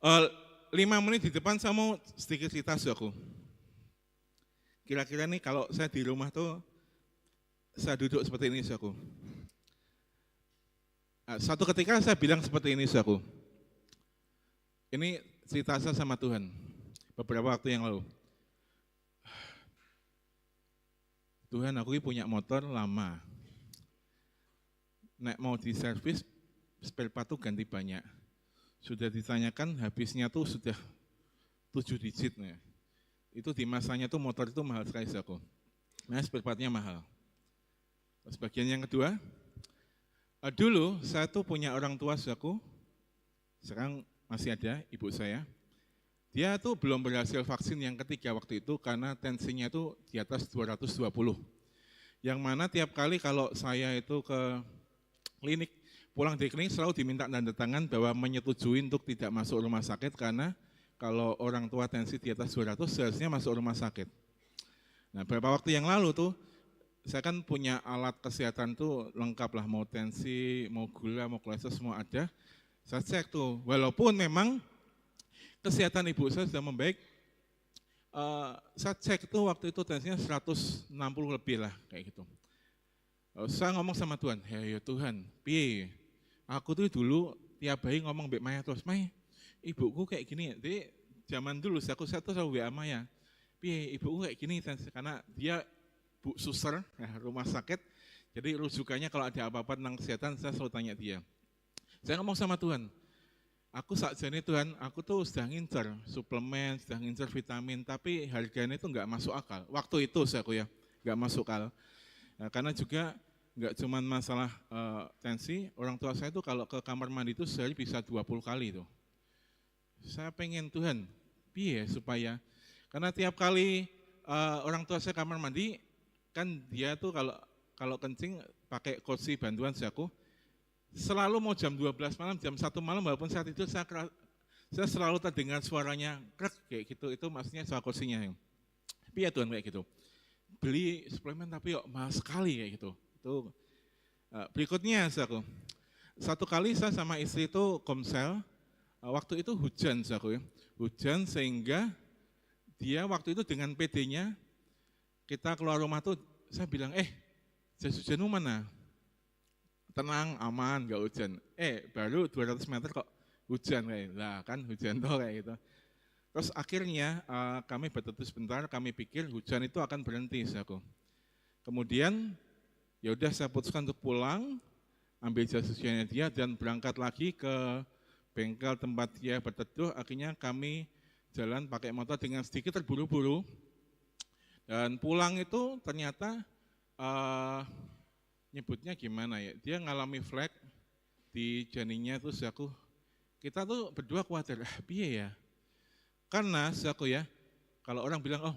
Eh, 5 menit di depan saya mau sedikit cerita saudaraku. Kira-kira nih kalau saya di rumah tuh, saya duduk seperti ini saudaraku. Satu ketika saya bilang seperti ini saudaraku. Ini cerita saya sama Tuhan beberapa waktu yang lalu. Tuhan, aku ini punya motor lama. Nek mau diservis, spare part tuh ganti banyak. Sudah ditanyakan habisnya tuh sudah 7 digit. Ya. Itu di masanya tuh motor itu mahal sekali saudaraku. Nah, spare partnya mahal. Terus bagian yang kedua, dulu saya tuh punya orang tua saudaraku, sekarang masih ada ibu saya. Dia tuh belum berhasil vaksin yang ketiga waktu itu karena tensinya tuh di atas 220. Yang mana tiap kali kalau saya itu ke klinik, pulang dari klinik selalu diminta tanda tangan bahwa menyetujui untuk tidak masuk rumah sakit karena kalau orang tua tensi di atas 200 seharusnya masuk rumah sakit. Nah, beberapa waktu yang lalu tuh saya kan punya alat kesehatan tuh lengkap lah, mau tensi, mau gula, mau kolesterol semua ada. Saya cek tuh, walaupun memang kesehatan ibu saya sudah membaik, saya cek tuh waktu itu tensinya 160 lebih lah kayak gitu. Saya ngomong sama Tuhan, ya Tuhan, piye? Aku tuh dulu tiap hari ngomong Mbak Maya terus, Maya, ibuku kayak gini. Jadi zaman dulu saya tuh selalu WA Maya, piye ibuku kayak gini, karena dia Bu Suster, rumah sakit, jadi rujukannya kalau ada apa-apa tentang kesehatan saya selalu tanya dia. Saya ngomong sama Tuhan, aku saat ini Tuhan, aku tuh sudah ngincer suplemen, sudah ngincer vitamin, tapi harganya itu nggak masuk akal. Waktu itu saya ya, nggak masuk akal. Nah, karena juga nggak cuma masalah tensi, orang tua saya itu kalau ke kamar mandi itu sehari bisa 20 kali itu. Saya pengen Tuhan, piye supaya, karena tiap kali orang tua saya kamar mandi, kan dia tuh kalau kencing pakai kursi bantuan aku, selalu mau jam 12 malam, jam 1 malam, walaupun saat itu saya selalu terdengar suaranya krek kayak gitu, itu maksudnya suara kursinya. Tapi ya Tuhan kayak gitu. Beli suplemen tapi yuk mahal sekali kayak gitu. Itu berikutnya aku. Satu kali saya sama istri itu komsel, waktu itu hujan aku ya. Hujan sehingga dia waktu itu dengan PD-nya kita keluar rumah tuh saya bilang, jas hujan mana? Tenang, aman, gak hujan. Baru 200 meter kok hujan kayak, lah kan hujan tuh kayak gitu. Terus akhirnya kami berteduh sebentar, kami pikir hujan itu akan berhenti, aku. Kemudian ya udah saya putuskan untuk pulang, ambil jas hujannya dia dan berangkat lagi ke bengkel tempat dia berteduh. Akhirnya kami jalan pakai motor dengan sedikit terburu-buru. Dan pulang itu ternyata nyebutnya gimana ya, dia ngalami flek di janinnya, terus kita tuh berdua khawatir, piye ya, karena ya, kalau orang bilang,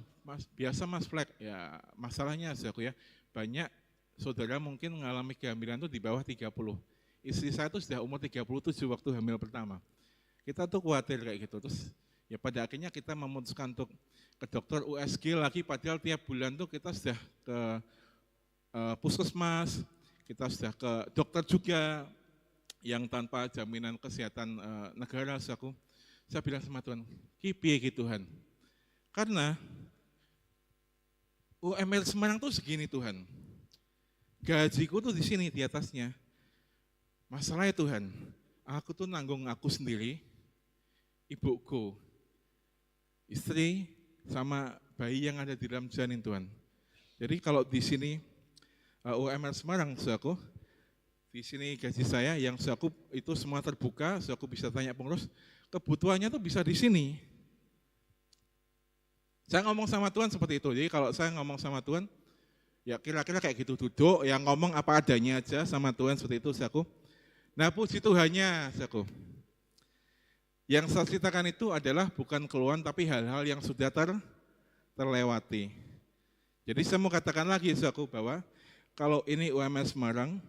biasa mas flek, ya masalahnya ya, banyak saudara mungkin mengalami kehamilan tuh di bawah 30, istri saya tuh sudah umur 37 waktu hamil pertama, kita tuh khawatir kayak gitu, terus ya pada akhirnya kita memutuskan untuk ke dokter USG lagi, padahal tiap bulan tuh kita sudah ke puskesmas, kita sudah ke dokter juga yang tanpa jaminan kesehatan negara. Saya bilang sama Tuhan, piye gitu Tuhan, karena UMR Semarang tuh segini Tuhan, gajiku tuh di sini di atasnya. Masalahnya Tuhan, aku tuh nanggung aku sendiri, ibuku, istri, sama bayi yang ada di dalam janin Tuhan. Jadi kalau di sini UMR Semarang, di sini gaji saya yang itu semua terbuka, bisa tanya pengurus, kebutuhannya tuh bisa di sini. Saya ngomong sama Tuhan seperti itu. Jadi kalau saya ngomong sama Tuhan, ya kira-kira kayak gitu, duduk, yang ngomong apa adanya aja sama Tuhan seperti itu, Nah puji Tuhannya, Yang saya ceritakan itu adalah bukan keluhan, tapi hal-hal yang sudah terlewati. Jadi saya mau katakan lagi, bahwa kalau ini UMR Semarang,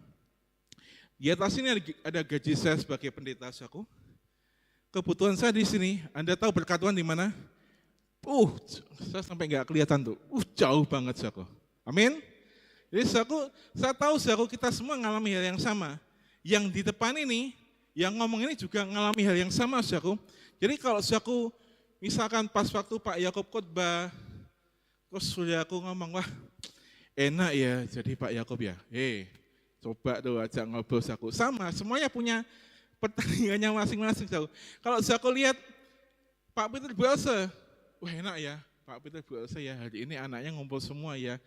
di atas ini ada gaji saya sebagai pendeta, kebutuhan saya di sini, Anda tahu berkat Tuhan di mana? Saya sampai nggak kelihatan tuh, jauh banget, Amin. Jadi saya tahu, kita semua mengalami hal yang sama. Yang di depan ini, yang ngomong ini juga mengalami hal yang sama, saudaraku. Jadi kalau saudaraku, misalkan pas waktu Pak Yakub khotbah, terus saudaraku ngomong, wah enak ya jadi Pak Yakub ya. Coba tuh ajak ngobrol saudaraku. Sama, semuanya punya pertandingannya masing-masing, saudaraku. Kalau saudaraku lihat Pak Peter Buelse, wah enak ya Pak Peter Buelse ya, hari ini anaknya ngumpul semua ya.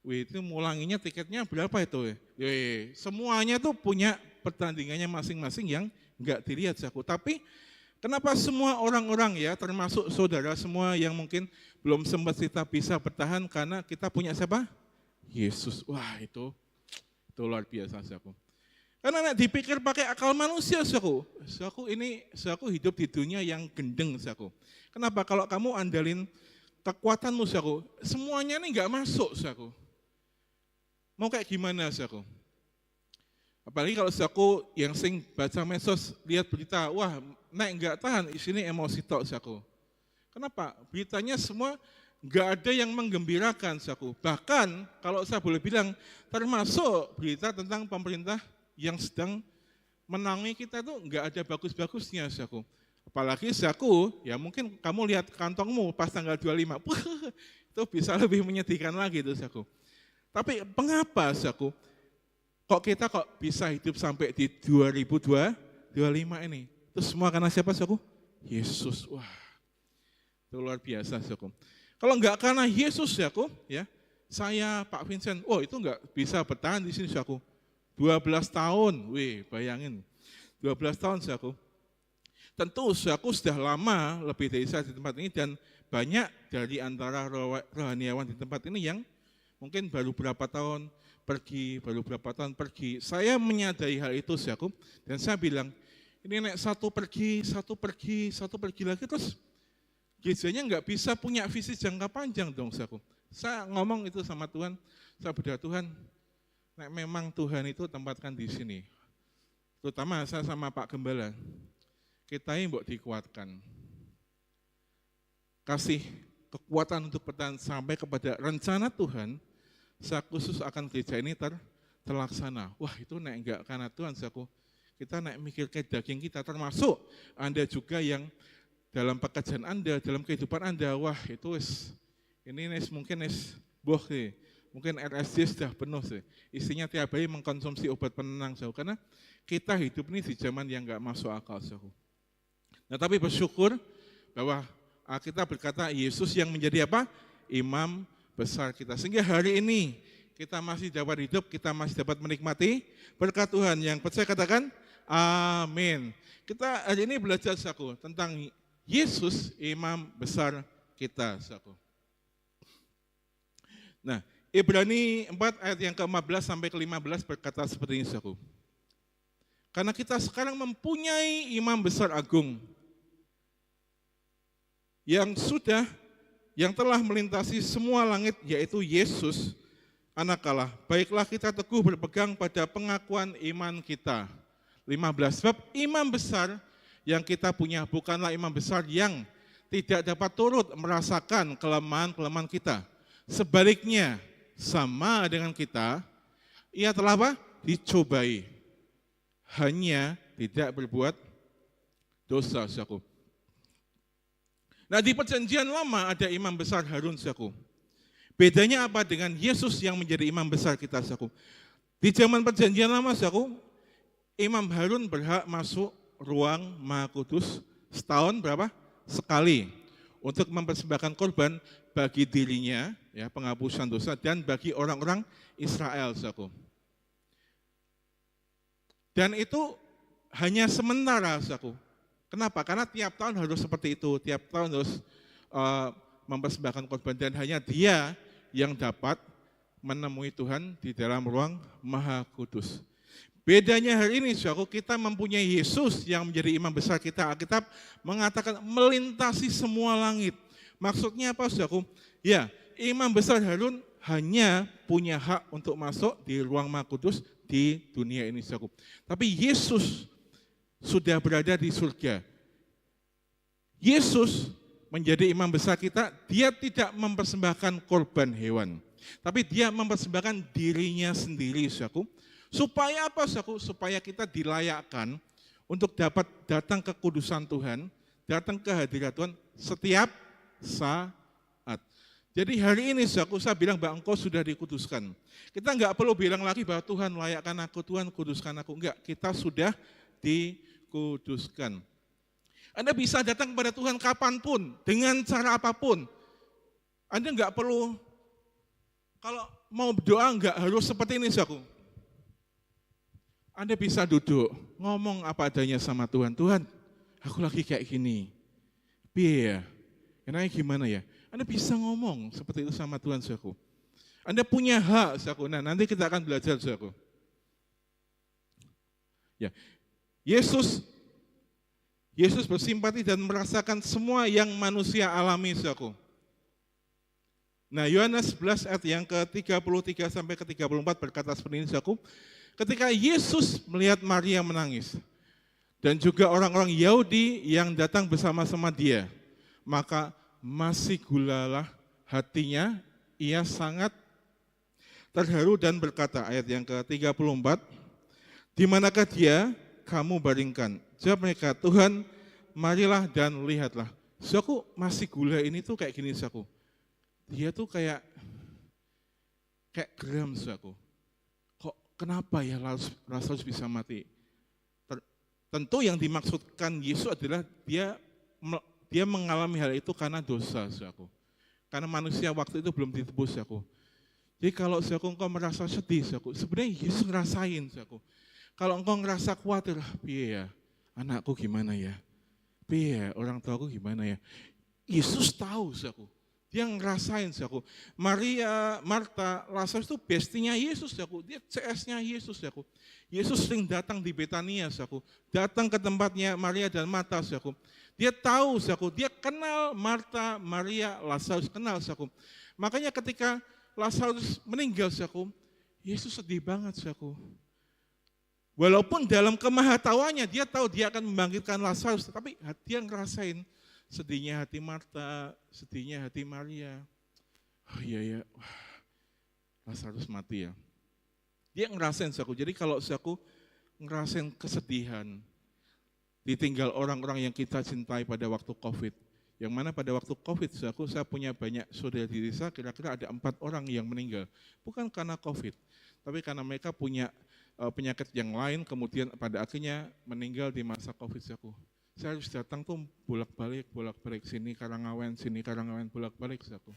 Wih, itu mulanginya tiketnya berapa itu? Semuanya tuh punya pertandingannya masing-masing yang enggak dilihat, saudaraku. Tapi kenapa semua orang-orang ya, termasuk saudara semua yang mungkin belum sempat kita bisa bertahan karena kita punya siapa? Yesus. Wah, itu luar biasa, saudaraku. Karena dipikir pakai akal manusia, saudaraku. Saudaraku hidup di dunia yang gendeng, saudaraku. Kenapa? Kalau kamu andalin kekuatanmu, saudaraku, semuanya ini enggak masuk, saudaraku. Mau kayak gimana, saudaraku? Apalagi kalau saudaraku yang sing baca medsos, lihat berita, wah naik enggak tahan, sini emosi tok, saudaraku. Kenapa? Beritanya semua enggak ada yang menggembirakan, saudaraku. Bahkan kalau saya boleh bilang, termasuk berita tentang pemerintah yang sedang menangi kita itu enggak ada bagus-bagusnya, saudaraku. Apalagi saudaraku, ya mungkin kamu lihat kantongmu pas tanggal 25, itu bisa lebih menyedihkan lagi itu, saudaraku. Tapi mengapa, saudaraku, kok kita bisa hidup sampai di 2025 ini? Itu semua karena siapa, saudaraku? Yesus. Wah, itu luar biasa, saudaraku. Kalau enggak karena Yesus, saudaraku, ya, saya Pak Vincent, itu enggak bisa bertahan di sini, saudaraku. 12 tahun, bayangin, 12 tahun, saudaraku. Tentu, saudaraku, sudah lama lebih dari saya di tempat ini dan banyak dari antara rohaniawan di tempat ini yang mungkin baru berapa tahun pergi. Saya menyadari hal itu, saudaraku, dan saya bilang, ini nek satu pergi lagi, terus gerejanya enggak bisa punya visi jangka panjang dong, saudaraku. Saya ngomong itu sama Tuhan, saya berdoa, Tuhan, nek memang Tuhan itu tempatkan di sini. Terutama saya sama Pak Gembala, kita ini mbok dikuatkan. Kasih kekuatan untuk bertahan sampai kepada rencana Tuhan, saya khusus akan gereja ini terlaksana. Wah, itu nek enggak karena Tuhan, saudaraku. Kita nek mikir ke daging kita, termasuk Anda juga yang dalam pekerjaan Anda, dalam kehidupan Anda, wah itu mungkin RSJ sudah penuh sih. Isinya tiap hari mengkonsumsi obat penenang, saudaraku. Karena kita hidup ini di zaman yang enggak masuk akal, saudaraku. Nah, tapi bersyukur bahwa kita berkata Yesus yang menjadi apa? Imam besar kita. Sehingga hari ini kita masih dapat hidup, kita masih dapat menikmati berkat Tuhan. Yang percaya katakan, amin. Kita hari ini belajar, saudaraku, tentang Yesus, imam besar kita, saudaraku. Nah, Ibrani 4 ayat yang ke-14 sampai ke-15 berkata seperti ini, saudaraku. Karena kita sekarang mempunyai imam besar agung yang telah melintasi semua langit, yaitu Yesus, Anak Allah. Baiklah kita teguh berpegang pada pengakuan iman kita. 15, sebab imam besar yang kita punya bukanlah imam besar yang tidak dapat turut merasakan kelemahan-kelemahan kita. Sebaliknya, sama dengan kita, ia telah apa? Dicobai. Hanya tidak berbuat dosa, saudaraku. Nah, di perjanjian lama ada imam besar Harun, saudaraku. Bedanya apa dengan Yesus yang menjadi imam besar kita, saudaraku? Di zaman perjanjian lama, saudaraku, Imam Harun berhak masuk ruang Maha Kudus setahun berapa? Sekali. Untuk mempersembahkan korban bagi dirinya, ya, penghapusan dosa, dan bagi orang-orang Israel, saudaraku. Dan itu hanya sementara, saudaraku. Kenapa? Karena tiap tahun harus seperti itu, tiap tahun harus mempersembahkan korban, dan hanya dia yang dapat menemui Tuhan di dalam ruang Maha Kudus. Bedanya hari ini, saudaraku, kita mempunyai Yesus yang menjadi imam besar kita. Alkitab mengatakan melintasi semua langit. Maksudnya apa, saudaraku? Ya, imam besar Harun hanya punya hak untuk masuk di ruang Maha Kudus di dunia ini, saudaraku. Tapi Yesus sudah berada di surga. Yesus menjadi imam besar kita, dia tidak mempersembahkan korban hewan, tapi dia mempersembahkan dirinya sendiri, saudaraku. Supaya apa, saudaraku? Supaya kita dilayakkan untuk dapat datang ke kudusan Tuhan, datang ke hadirat Tuhan setiap saat. Jadi hari ini saya bilang bahwa engkau sudah dikuduskan. Kita enggak perlu bilang lagi bahwa Tuhan layakkan aku, Tuhan kuduskan aku. Enggak, kita sudah dikuduskan. Anda bisa datang kepada Tuhan kapanpun, dengan cara apapun. Anda enggak perlu, kalau mau berdoa enggak harus seperti ini saudaraku. Anda bisa duduk, ngomong apa adanya sama Tuhan. Tuhan, aku lagi kayak gini. Piye ya? Enaknya gimana ya? Anda bisa ngomong seperti itu sama Tuhan, saudaraku. Anda punya hak, saudaraku. Nah, nanti kita akan belajar, saudaraku. Ya, Yesus bersimpati dan merasakan semua yang manusia alami, saudaraku. Nah, Yohanes 11 ayat yang ke-33 sampai ke-34 berkata seperti ini, saudaraku. Ketika Yesus melihat Maria menangis, dan juga orang-orang Yahudi yang datang bersama-sama dia, maka masih gulalah hatinya, ia sangat terharu dan berkata, ayat yang ke-34, di manakah dia kamu baringkan? Jawab mereka, Tuhan, marilah dan lihatlah. Saudaraku, masih gula ini tuh kayak gini, saudaraku. Dia tuh kayak geram, saudaraku. Kenapa ya Lazarus bisa mati? Tentu yang dimaksudkan Yesus adalah dia mengalami hal itu karena dosa, saudaraku. Karena manusia waktu itu belum ditebus, saudaraku. Jadi kalau saudaraku engkau merasa sedih, saudaraku, sebenarnya Yesus ngerasain, saudaraku. Kalau engkau ngerasa khawatir, piye ya, anakku gimana ya? Piye ya, orang tuaku gimana ya? Yesus tahu, saudaraku. Dia ngerasain, saudaraku. Maria, Marta, Lazarus itu bestinya Yesus, saudaraku. Dia CS-nya Yesus, saudaraku. Yesus sering datang di Betania, saudaraku. Datang ke tempatnya Maria dan Marta, saudaraku. Dia tahu, saudaraku. Dia kenal Marta, Maria, Lazarus, kenal, saudaraku. Makanya ketika Lazarus meninggal, saudaraku, Yesus sedih banget, saudaraku. Walaupun dalam kemahatauannya dia tahu dia akan membangkitkan Lazarus, tapi dia ngerasain sedihnya hati Marta, sedihnya hati Maria. Oh iya ya, Lazarus mati ya. Dia ngerasain, saudaraku. Jadi kalau saudaraku ngerasain kesedihan, ditinggal orang-orang yang kita cintai pada waktu COVID. Yang mana pada waktu COVID, saudaraku, saya punya banyak saudara diri saya, kira-kira ada 4 orang yang meninggal. Bukan karena COVID, tapi karena mereka punya penyakit yang lain, kemudian pada akhirnya meninggal di masa COVID, saudaraku. Saya harus datang tuh bolak-balik sini Karangawen, bolak-balik, saudaraku.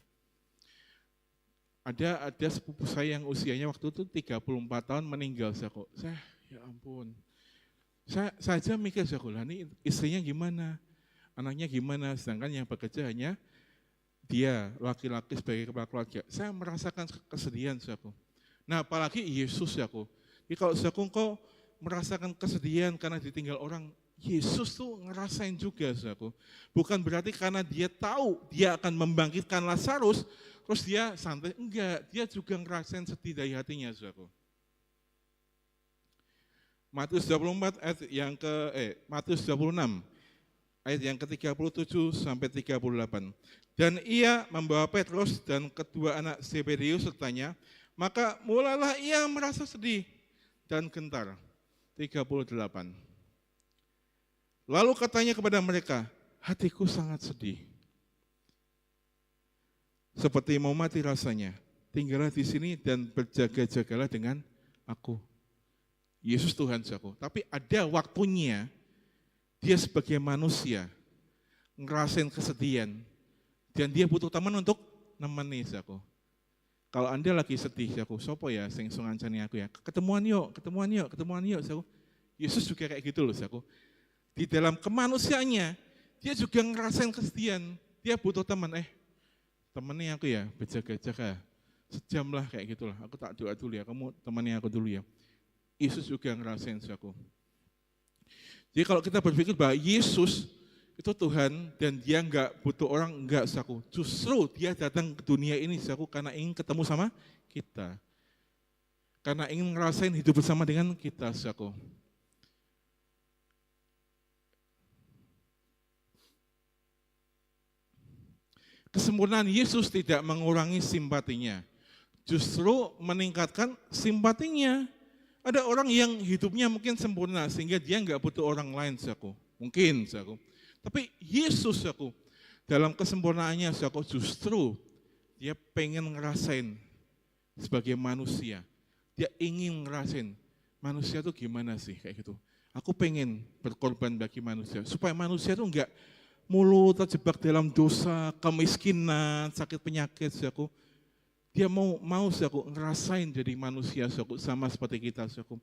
Ada sepupu saya yang usianya waktu itu 34 tahun meninggal, saudaraku. Saya, ya ampun. Saya aja mikir, saudaraku, lah ini istrinya gimana? Anaknya gimana? Sedangkan yang bekerja hanya dia, laki-laki sebagai kepala keluarga. Saya merasakan kesedihan, saudaraku. Nah, apalagi Yesus, saudaraku. Jadi kalau saudaraku engkau merasakan kesedihan karena ditinggal orang, Yesus tuh ngerasain juga, saudaraku. Bukan berarti karena dia tahu dia akan membangkitkan Lazarus, terus dia santai. Enggak, dia juga ngerasain sedih dari hatinya, saudaraku. Matius 24 ayat yang Matius 26 ayat yang ke-37 sampai 38. Dan ia membawa Petrus dan kedua anak Zebedius sertanya, maka mulailah ia merasa sedih dan gentar. 38. Lalu katanya kepada mereka, hatiku sangat sedih. Seperti mau mati rasanya. Tinggallah di sini dan berjaga-jagalah dengan aku. Yesus Tuhan, saudaraku. Tapi ada waktunya dia sebagai manusia ngerasain kesedihan dan dia butuh teman untuk nemeni, saudaraku. Kalau Anda lagi sedih, saudaraku, sopo ya sing ngancani aku ya. Ketemuan yuk, saudaraku. Yesus juga kayak gitu loh, saudaraku. Di dalam kemanusiaannya, dia juga ngerasain kesedihan. Dia butuh teman, temani aku ya, berjaga-jaga. Sejam lah kayak gitulah. Aku tak doa dulu ya, kamu temani aku dulu ya. Yesus juga ngerasain, saudaraku. Jadi kalau kita berpikir bahwa Yesus itu Tuhan dan dia enggak butuh orang, enggak, saudaraku. Justru dia datang ke dunia ini, saudaraku, karena ingin ketemu sama kita. Karena ingin ngerasain hidup bersama dengan kita, saudaraku. Kesempurnaan Yesus tidak mengurangi simpatinya, justru meningkatkan simpatinya. Ada orang yang hidupnya mungkin sempurna sehingga dia nggak butuh orang lain, saudaraku. Mungkin, saudaraku. Tapi Yesus, saudaraku, dalam kesempurnaannya, saudaraku, justru dia pengen ngerasain sebagai manusia. Dia ingin ngerasain manusia itu gimana sih kayak gitu. Aku pengen berkorban bagi manusia supaya manusia itu enggak mulu terjebak dalam dosa, kemiskinan, sakit penyakit, saudaraku. Dia mau saudaraku ngerasain jadi manusia, saudaraku, sama seperti kita, saudaraku.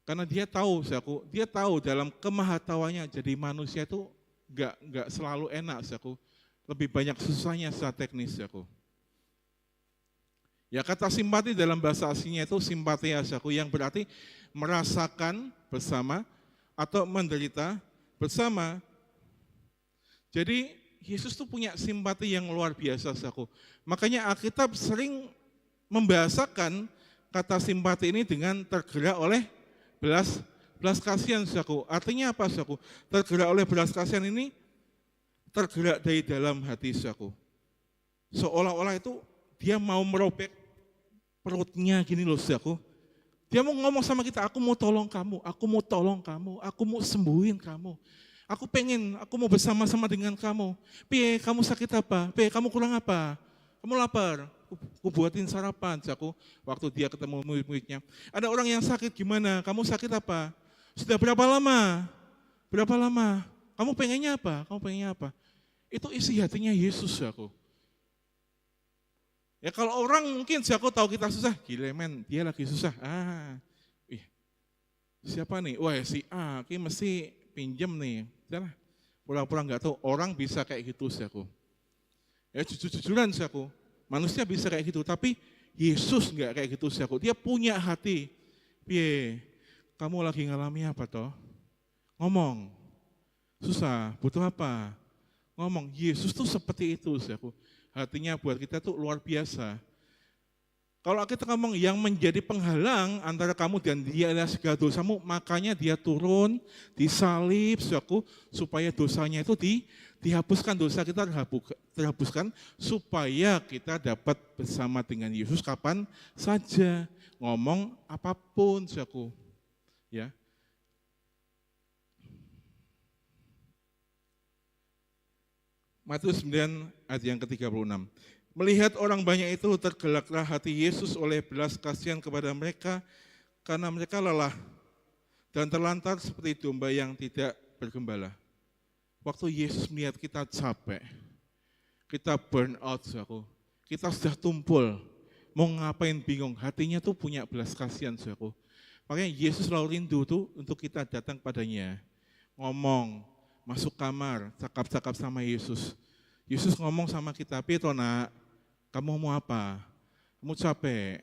Karena dia tahu, saudaraku, dia tahu dalam kemahatauannya jadi manusia itu enggak selalu enak, saudaraku. Lebih banyak susahnya secara teknis, saudaraku. Ya, kata simpati dalam bahasa aslinya itu simpatia, saudaraku, yang berarti merasakan bersama atau menderita bersama. Jadi Yesus tuh punya simpati yang luar biasa, saudaraku. Makanya Alkitab sering membahasakan kata simpati ini dengan tergerak oleh belas kasihan, saudaraku. Artinya apa, saudaraku? Tergerak oleh belas kasihan ini tergerak dari dalam hati, saudaraku. Seolah-olah itu dia mau merobek perutnya gini loh, saudaraku. Dia mau ngomong sama kita, aku mau tolong kamu, aku mau tolong kamu, aku mau sembuhin kamu. Aku mau bersama-sama dengan kamu. Piye, kamu sakit apa? Piye, kamu kurang apa? Kamu lapar? Aku buatin sarapan, saudaraku. Waktu dia ketemu murid-muridnya. Ada orang yang sakit, gimana? Kamu sakit apa? Sudah berapa lama? Berapa lama? Kamu pengennya apa? Kamu pengennya apa? Itu isi hatinya Yesus, saudaraku. Ya kalau orang mungkin aku tahu kita susah, gila men, dia lagi susah. Siapa nih? Wah si A, ini mesti pinjem nih. Jangan pura-pura nggak tahu. Orang bisa kayak gitu, saudaraku. Ya jujur-jujuran, saudaraku. Manusia bisa kayak gitu, tapi Yesus nggak kayak gitu, saudaraku. Dia punya hati. Piye, kamu lagi ngalami apa toh? Ngomong. Susah, butuh apa? Ngomong. Yesus tuh seperti itu, saudaraku. Hatinya buat kita tuh luar biasa. Kalau kita ngomong yang menjadi penghalang antara kamu dan dia adalah segala dosamu, makanya dia turun, disalib, saudaraku, supaya dosanya itu dihapuskan, dosa kita terhapuskan, supaya kita dapat bersama dengan Yesus kapan saja, ngomong apapun, saudaraku. Ya. Matius 9 ayat yang ke-36. Melihat orang banyak itu tergelaklah hati Yesus oleh belas kasihan kepada mereka karena mereka lelah dan terlantar seperti domba yang tidak bergembala. Waktu Yesus melihat kita capek, kita burn out, saudaraku, kita sudah tumpul, mau ngapain bingung, hatinya tuh punya belas kasihan, saudaraku. Makanya Yesus selalu rindu tuh untuk kita datang padanya, ngomong, masuk kamar, cakap-cakap sama Yesus. Yesus ngomong sama kita, Pito nak, kamu mau apa? Kamu capek,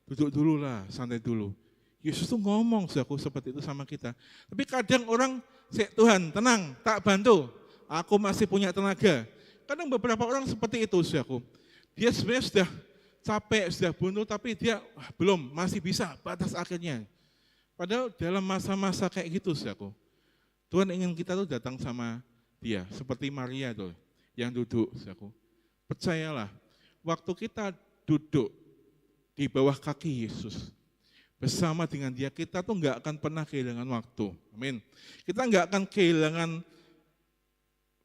duduk dulu lah, santai dulu. Yesus tuh ngomong, saudaraku, seperti itu sama kita. Tapi kadang orang, Tuhan tenang, tak bantu, aku masih punya tenaga. Kadang beberapa orang seperti itu, saudaraku. Dia sebenarnya sudah capek, sudah buntu, tapi dia belum, masih bisa, batas akhirnya. Padahal dalam masa-masa kayak gitu, saudaraku, Tuhan ingin kita tuh datang sama dia, seperti Maria tuh, yang duduk, saudaraku. Percayalah, waktu kita duduk di bawah kaki Yesus, bersama dengan dia, kita tuh nggak akan pernah kehilangan waktu. Amin. Kita nggak akan kehilangan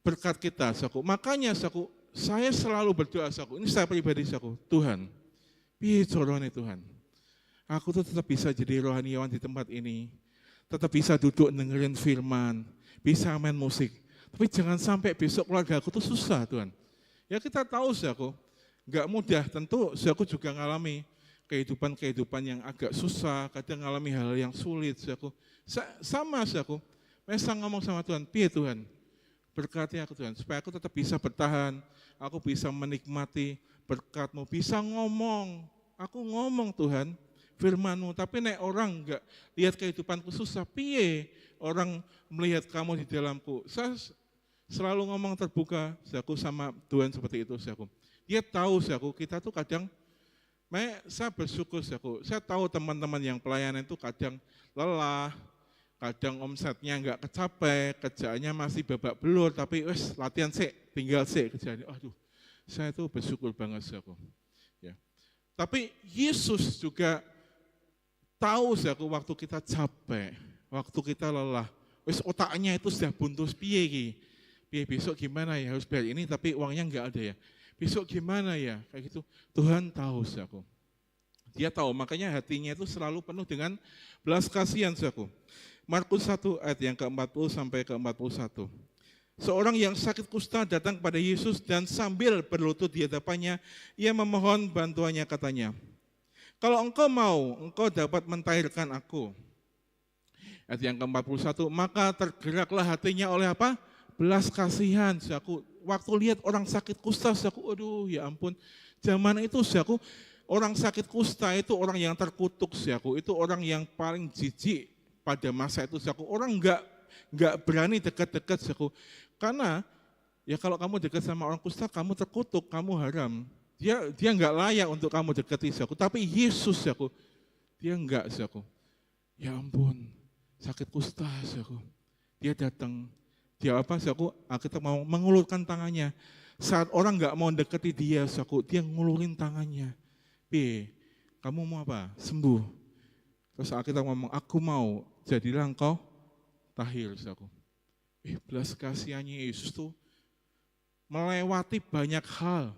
berkat kita, saudaraku. Makanya, saudaraku, saya selalu berdoa, saudaraku. Ini saya pribadi, saudaraku. Tuhan, piye corone Tuhan? Aku tuh tetap bisa jadi rohaniawan di tempat ini. Tetap bisa duduk dengerin firman, bisa main musik. Tapi jangan sampai besok keluarga aku tuh susah, Tuhan. Ya kita tahu, saudaraku, nggak mudah. Tentu saudaraku juga ngalami kehidupan yang agak susah, kadang ngalami hal yang sulit, saudaraku. Sama, saudaraku. Saya ngomong sama Tuhan, piye Tuhan? Berkati aku Tuhan, supaya aku tetap bisa bertahan, aku bisa menikmati berkat-Mu, bisa ngomong. Aku ngomong Tuhan, firman-Mu, tapi nek orang enggak lihat kehidupanku susah, piye orang melihat kamu di dalamku. Saya selalu ngomong terbuka, saudaraku, sama Tuhan seperti itu, saudaraku. Dia tahu, saudaraku, kita tuh kadang, saya bersyukur, saudaraku. Saya tahu teman-teman yang pelayanan itu kadang lelah, kadang omsetnya enggak kecapai, kerjaannya masih babak belur, tapi latihan sih, tinggal sih kerjaannya. Aduh, saya tuh bersyukur banget, saudaraku. Ya. Tapi Yesus juga tahu aku waktu kita capek, waktu kita lelah, wis otaknya itu sudah buntu piye ki. Piye besok gimana ya, harus bayar ini tapi uangnya enggak ada ya. Besok gimana ya, kayak gitu. Tuhan tahu aku. Dia tahu, makanya hatinya itu selalu penuh dengan belas kasihan aku. Markus 1 ayat yang ke-40 sampai ke-41. Seorang yang sakit kusta datang kepada Yesus dan sambil berlutut di hadapannya, ia memohon bantuannya, katanya, kalau engkau mau, engkau dapat mentahirkan aku. Ayat yang ke-41, maka tergeraklah hatinya oleh apa? Belas kasihan. Aku waktu lihat orang sakit kusta, aku aduh ya ampun. Zaman itu aku orang sakit kusta itu orang yang terkutuk, aku itu orang yang paling jijik pada masa itu, aku orang enggak berani dekat-dekat, aku karena ya kalau kamu dekat sama orang kusta, kamu terkutuk, kamu haram. Dia enggak layak untuk kamu dekati, aku. Tapi Yesus, aku dia enggak, aku. Ya ampun, sakit kusta, aku. Dia datang, dia apa, aku kita mau mengulurkan tangannya. Saat orang enggak mau dekati dia, aku dia ngulurin tangannya. Kamu mau apa? Sembuh. Terus kita ngomong, aku mau, jadilah engkau tahir, aku. Belas kasihannya Yesus tuh melewati banyak hal,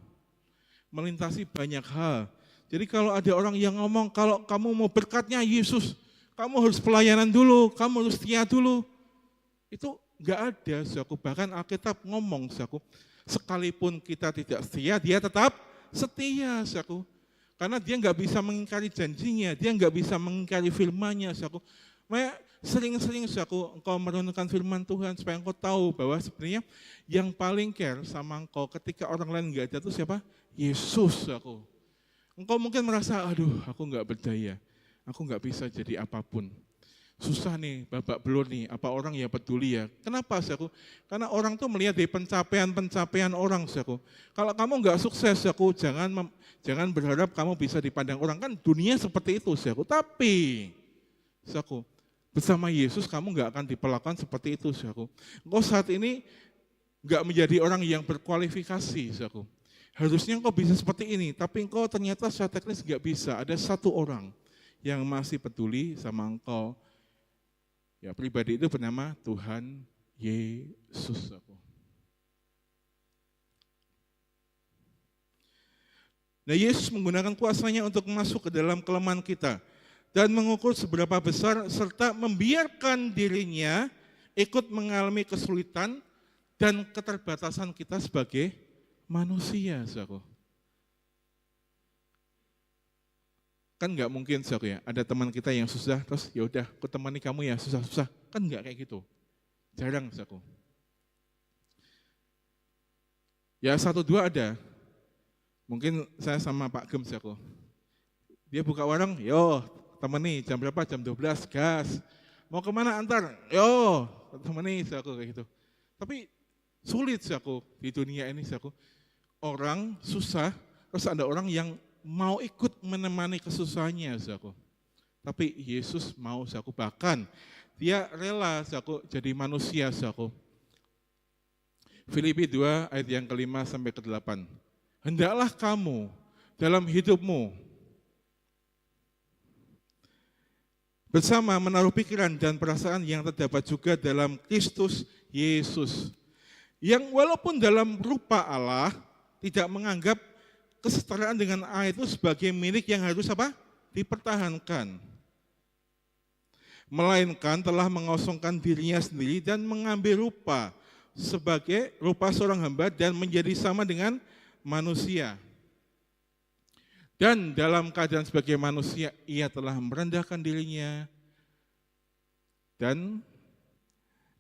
melintasi banyak hal. Jadi kalau ada orang yang ngomong, kalau kamu mau berkatnya Yesus, kamu harus pelayanan dulu, kamu harus setia dulu. Itu enggak ada, aku. Bahkan Alkitab ngomong, aku, sekalipun kita tidak setia, dia tetap setia, aku. Karena dia enggak bisa mengingkari janjinya, dia enggak bisa mengingkari firman-Nya, aku. Makanya sering-sering aku engkau merenungkan firman Tuhan supaya engkau tahu bahwa sebenarnya yang paling care sama engkau ketika orang lain enggak ada itu siapa? Yesus, aku. Engkau mungkin merasa, aduh aku enggak berdaya, aku enggak bisa jadi apapun. Susah nih, babak belur nih, apa orang ya peduli ya. Kenapa, aku? Karena orang tuh melihat dari pencapaian orang, aku. Kalau kamu enggak sukses, aku, jangan berharap kamu bisa dipandang orang. Kan dunia seperti itu, aku. Tapi, aku, bersama Yesus kamu enggak akan diperlakukan seperti itu, aku. Engkau saat ini enggak menjadi orang yang berkualifikasi, aku. Harusnya engkau bisa seperti ini, tapi engkau ternyata secara teknis enggak bisa. Ada satu orang yang masih peduli sama engkau. Ya, pribadi itu bernama Tuhan Yesus, aku. Nah, Yesus menggunakan kuasanya untuk masuk ke dalam kelemahan kita dan mengukur seberapa besar serta membiarkan dirinya ikut mengalami kesulitan dan keterbatasan kita sebagai manusia, saudaraku. Kan nggak mungkin, saudaraku, ya, ada teman kita yang susah, terus ya udah, aku temani kamu ya susah-susah, kan nggak kayak gitu, jarang, saudaraku. Ya 1-2 ada, mungkin saya sama Pak Gem, saudaraku. Dia buka warung, yo temani jam berapa? Jam 12, gas. Mau kemana antar? Yo temani, saudaraku, kayak gitu. Tapi sulit, saudaraku, di dunia ini, saudaraku. Orang susah, terus ada orang yang mau ikut menemani kesusahannya, saudaraku. Tapi Yesus mau, saudaraku, bahkan dia rela, saudaraku, jadi manusia, saudaraku. Filipi 2 ayat yang ke-5 sampai ke-8. Hendaklah kamu dalam hidupmu bersama menaruh pikiran dan perasaan yang terdapat juga dalam Kristus Yesus. Yang walaupun dalam rupa Allah tidak menganggap kesetaraan dengan Allah itu sebagai milik yang harus apa? Dipertahankan. Melainkan telah mengosongkan dirinya sendiri dan mengambil rupa sebagai rupa seorang hamba dan menjadi sama dengan manusia. Dan dalam keadaan sebagai manusia, ia telah merendahkan dirinya dan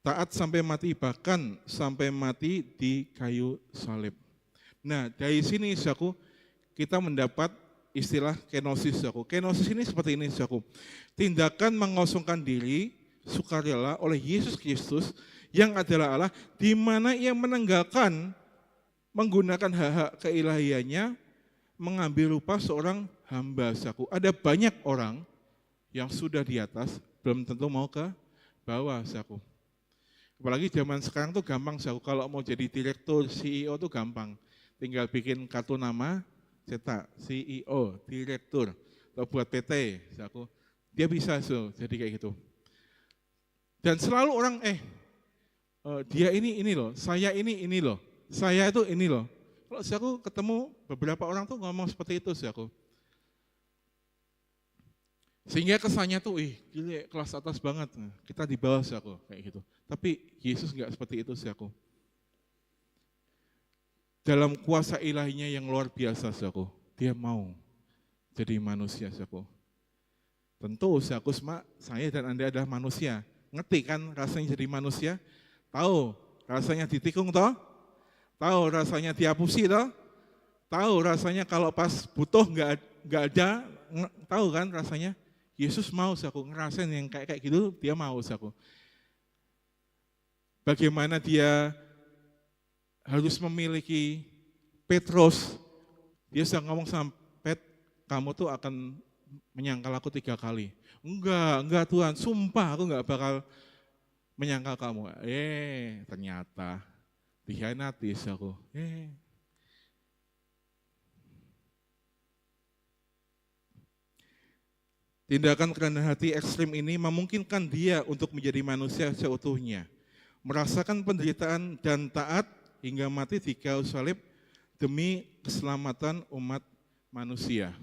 taat sampai mati, bahkan sampai mati di kayu salib. Nah, dari sini, saudaraku, kita mendapat istilah kenosis, saudaraku. Kenosis ini seperti ini, saudaraku. Tindakan mengosongkan diri sukarela oleh Yesus Kristus yang adalah Allah, di mana ia meninggalkan menggunakan hak-hak keilahiannya, mengambil rupa seorang hamba, saudaraku. Ada banyak orang yang sudah di atas, belum tentu mau ke bawah, saudaraku. Apalagi zaman sekarang tuh gampang, saudaraku. Kalau mau jadi direktur, CEO tuh gampang. Tinggal bikin kartu nama, cetak CEO, direktur, atau buat PT, saudaraku. Dia bisa jadi kayak gitu. Dan selalu orang, dia ini loh, saya ini loh, saya itu ini loh. Kalau aku ketemu beberapa orang tuh ngomong seperti itu aku. Sehingga kesannya tuh, gile kelas atas banget, kita di bawah aku kayak gitu. Tapi Yesus nggak seperti itu aku. Dalam kuasa ilahinya yang luar biasa aku, dia mau jadi manusia aku. Tentu aku saya dan Anda adalah manusia. Ngerti kan rasanya jadi manusia? Tahu rasanya ditikung toh? Tahu rasanya dihapusi toh? Tahu rasanya kalau pas butuh nggak ada, tahu kan rasanya? Yesus mau aku ngerasain yang kayak gitu, dia mau aku. Bagaimana dia harus memiliki Petrus, dia sudah ngomong sama Pet, kamu tuh akan menyangkal aku 3 kali. Enggak Tuhan, sumpah aku enggak bakal menyangkal kamu. Ternyata dikhianati aku. Tindakan kerendahan hati ekstrim ini memungkinkan dia untuk menjadi manusia seutuhnya, merasakan penderitaan dan taat hingga mati di kayu salib demi keselamatan umat manusia.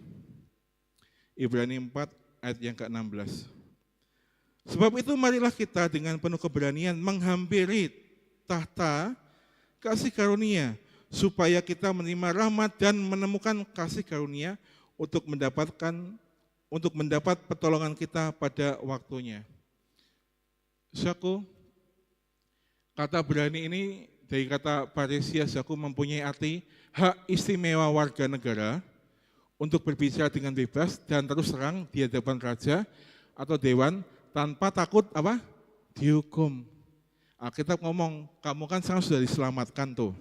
Ibrani 4 ayat yang ke-16. Sebab itu marilah kita dengan penuh keberanian menghampiri tahta kasih karunia, supaya kita menerima rahmat dan menemukan kasih karunia untuk mendapat pertolongan kita pada waktunya. Saku, kata berani ini dari kata paresia saku mempunyai arti hak istimewa warga negara untuk berbicara dengan bebas dan terus terang di hadapan raja atau dewan tanpa takut dihukum. Alkitab ngomong, kamu kan sekarang sudah diselamatkan tuh.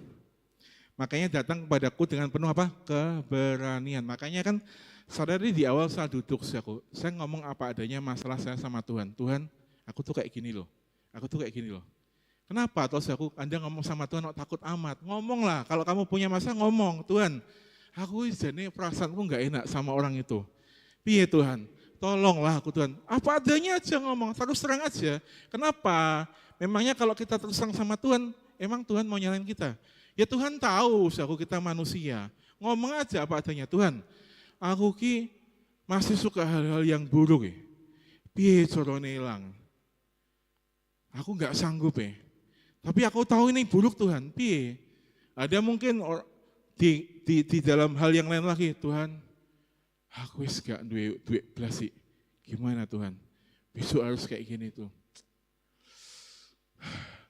Makanya datang kepadaku dengan penuh keberanian. Makanya kan sadari di awal saya duduk, saya ngomong apa adanya masalah saya sama Tuhan. Tuhan, aku tuh kayak gini loh. Kenapa? Terus Anda ngomong sama Tuhan, takut amat. Ngomonglah, kalau kamu punya masalah ngomong. Tuhan, aku jadi perasaanku nggak enak sama orang itu. Piye Tuhan? Tolonglah aku Tuhan. Apa adanya aja ngomong, terus terang aja. Kenapa? Memangnya kalau kita terus terang sama Tuhan, emang Tuhan mau nyalain kita? Ya Tuhan tahu, kita manusia. Ngomong aja apa adanya. Tuhan, aku masih suka hal-hal yang buruk. Piye corone ilang? Aku nggak sanggup. Tapi aku tahu ini buruk Tuhan. Piye? Ada mungkin di dalam hal yang lain lagi, Tuhan, aku wis gak duit belas. Gimana Tuhan? Besok harus kayak gini tuh.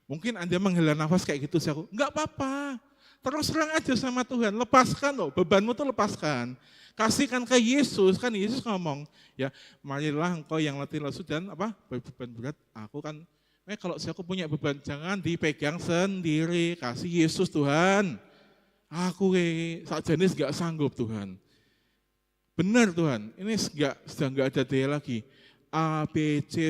Mungkin Anda menghela nafas kayak gitu, enggak apa-apa. Terus terang aja sama Tuhan, lepaskan loh, bebanmu tuh lepaskan. Kasihkan ke Yesus, kan Yesus ngomong, ya marilah engkau yang letih lesu dan berbeban berat, aku kan, kalau aku punya beban jangan dipegang sendiri, kasih Yesus Tuhan. Aku saat jenis gak sanggup Tuhan. Benar Tuhan, ini sudah nggak ada daya lagi. A, B, C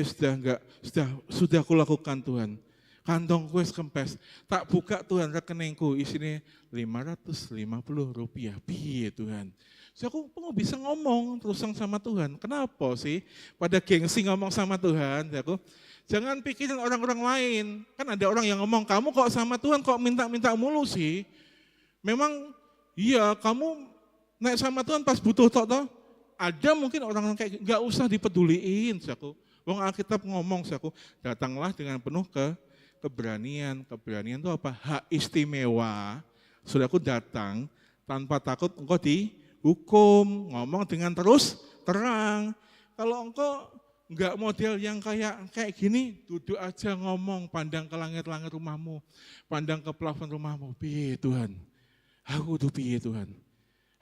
sudah aku lakukan Tuhan. Kantongku kempes, tak buka Tuhan rekeningku isinya Rp550. Piye Tuhan? So aku bisa ngomong terus sama Tuhan. Kenapa sih pada gengsi ngomong sama Tuhan? Jangan pikirin orang-orang lain. Kan ada orang yang ngomong, kamu kok sama Tuhan kok minta-minta mulu sih? Memang iya kamu naik sama Tuhan pas butuh toh. Ada mungkin orang kayak nggak usah dipeduliin, Wong Alkitab ngomong, datanglah dengan penuh keberanian. Keberanian itu apa? Hak istimewa. Saudaraku datang tanpa takut engkau dihukum, ngomong dengan terus terang. Kalau engkau nggak model yang kayak gini, duduk aja ngomong, pandang ke langit-langit rumahmu, pandang ke plafon rumahmu. Piye Tuhan? Aku tuh piye Tuhan?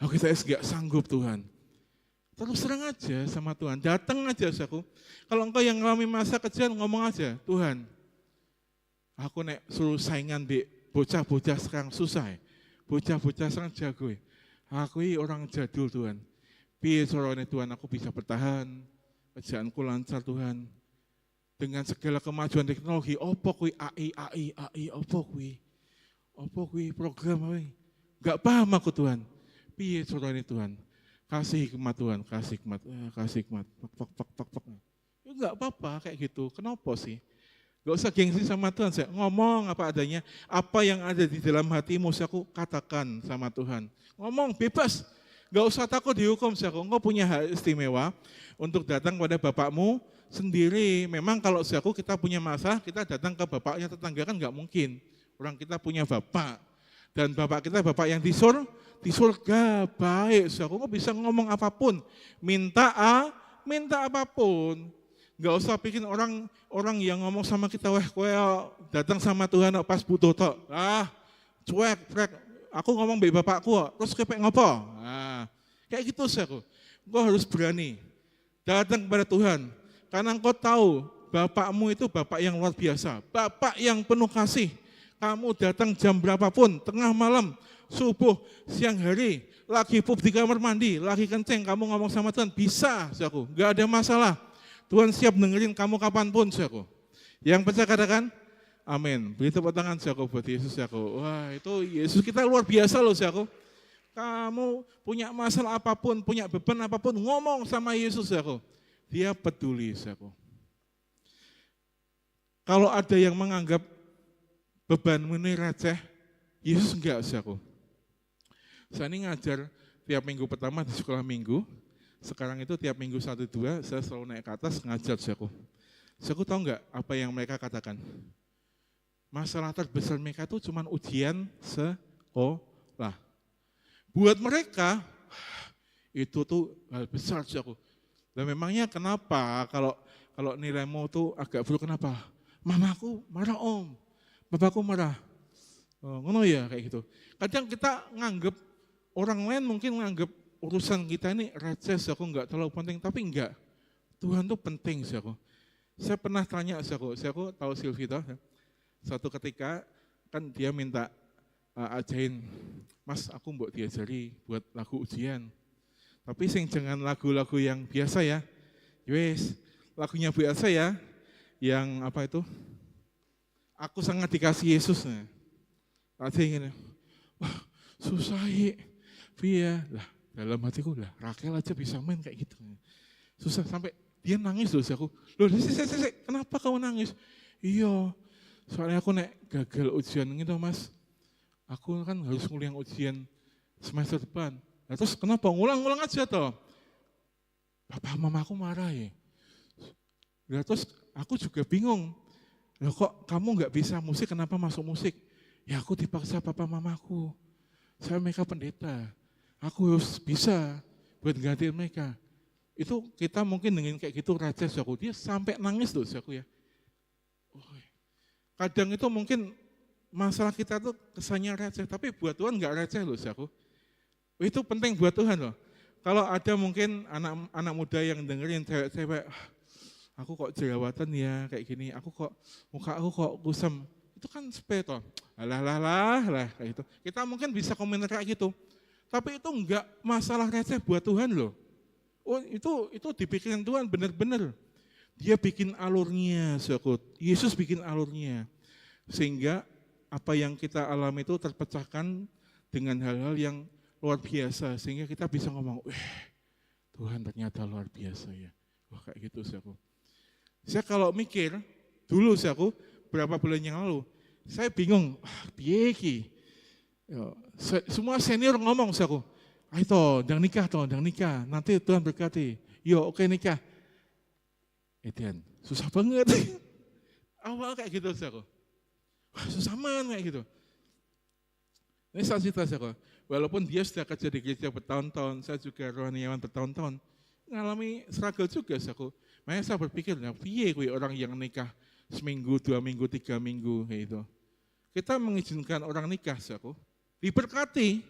Aku nggak sanggup Tuhan. Terus terang aja sama Tuhan, datang aja Kalau engkau yang ngalami masa kecil ngomong aja, Tuhan, aku suruh saingan bocah-bocah sekarang susah. Bocah-bocah sekarang jago. Aku orang jadul Tuhan. Piye carane Tuhan aku bisa bertahan, kerjaanku lancar Tuhan. Dengan segala kemajuan teknologi, opo kuwi AI, opo kuwi program kuwi. Enggak paham aku Tuhan. Piye carane Tuhan? kasih hikmat Tuhan, kasih hikmat, pak. Ya enggak apa-apa kayak gitu, kenapa sih? Gak usah gengsi sama Tuhan, saya ngomong apa adanya, apa yang ada di dalam hatimu, saya katakan sama Tuhan. Ngomong bebas, gak usah takut dihukum, saya engkau punya hak istimewa untuk datang pada bapakmu sendiri. Memang kalau kita punya masalah, kita datang ke bapaknya tetangga kan gak mungkin. Orang kita punya bapak, dan bapak kita bapak yang di surga baik, engkau bisa ngomong apapun, minta apapun. Gak usah bikin orang yang ngomong sama kita, wah kowe datang sama Tuhan pas butuh tok. Cuek. Aku ngomong baik bapakku, terus kepek ngopo? Kayak gitu aku. Engkau harus berani datang kepada Tuhan. Karena engkau tahu bapakmu itu bapak yang luar biasa, bapak yang penuh kasih. Kamu datang jam berapapun, tengah malam, subuh, siang hari, lagi pup di kamar mandi, lagi kenceng, kamu ngomong sama Tuhan, bisa, aku. Gak ada masalah. Tuhan siap dengerin kamu kapanpun, saudaraku. Yang percaya katakan, amin. Beri tepuk tangan, saudaraku, buat Yesus, saudaraku. Wah, itu Yesus kita luar biasa loh, saudaraku. Kamu punya masalah apapun, punya beban apapun, ngomong sama Yesus, saudaraku. Dia peduli, saudaraku. Kalau ada yang menganggap bebanmu ini receh, Yesus enggak, saudaraku. Saya ini ngajar tiap minggu pertama di sekolah minggu. Sekarang itu tiap minggu 1-2 saya selalu naik ke atas ngajar Saku. Saku tahu enggak apa yang mereka katakan? Masalah terbesar mereka itu cuma ujian sekolah. Buat mereka itu tuh hal besar Saku. Dan memangnya kenapa kalau nilaimu tuh agak buruk, kenapa? Mamaku marah om, bapakku marah. Ngono ya kayak gitu. Kadang kita nganggep orang lain mungkin nganggep urusan kita ini receh, aku enggak terlalu penting, tapi enggak. Tuhan tuh penting, aku. Saya pernah tanya, aku tahu Silvita, suatu ketika kan dia minta ajain, Mas aku mbok diajari buat lagu ujian. Tapi jangan lagu-lagu yang biasa ya. Wes, lagunya biasa ya, yang apa itu? Aku sangat dikasih Yesus. Ajain, wah susah ya, lah. Dalam hatiku lah, Rakel aja bisa main kayak gitu. Susah sampai dia nangis loh, aku. Loh, kenapa kamu nangis? Iya, soalnya aku gagal ujian gitu Mas. Aku kan harus ngulang ujian semester depan. Nah, terus kenapa? Ngulang aja toh. Papa mamaku marah ya. Nah, terus aku juga bingung. Loh kok kamu nggak bisa musik, kenapa masuk musik? Ya aku dipaksa papa mamaku. Saya mereka pendeta. Aku harus bisa buat gantiin mereka. Itu kita mungkin dengan kayak gitu receh, aku. Dia sampai nangis loh, aku ya. Kadang itu mungkin masalah kita tuh kesannya receh, tapi buat Tuhan enggak receh loh, aku. Itu penting buat Tuhan loh. Kalau ada mungkin anak muda yang dengerin cewek-cewek, aku kok jerawatan ya kayak gini, muka aku kok kusam. Itu kan sepele toh. Alah kayak gitu. Kita mungkin bisa komentar kayak gitu. Tapi itu enggak masalah receh buat Tuhan loh. Oh itu dipikirin Tuhan benar-benar. Dia bikin alurnya, sahabat. Yesus bikin alurnya. Sehingga apa yang kita alami itu terpecahkan dengan hal-hal yang luar biasa. Sehingga kita bisa ngomong, Tuhan ternyata luar biasa ya. Wah kayak gitu sahabat. Saya kalau mikir, dulu sahabat, berapa bulan yang lalu, saya bingung, piye iki? Semua senior ngomong aku, ayo jangan nikah, nanti Tuhan berkati. Yo oke nikah. Edian, susah banget. Awal kayak gitu aku. Wah, susah banget kayak gitu. Ini saya cerita aku. Walaupun dia sudah kerja di gereja bertahun-tahun, saya juga rohaniawan bertahun-tahun, ngalami struggle juga aku. Makanya saya berpikir, piye orang yang nikah seminggu, 2 minggu, 3 minggu kayak gitu. Kita mengizinkan orang nikah aku. Diberkati,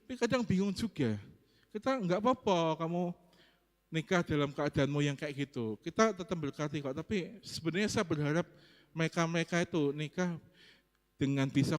tapi kadang bingung juga. Kita enggak apa-apa kamu nikah dalam keadaanmu yang kayak gitu. Kita tetap berkati kok, tapi sebenarnya saya berharap mereka itu nikah dengan bisa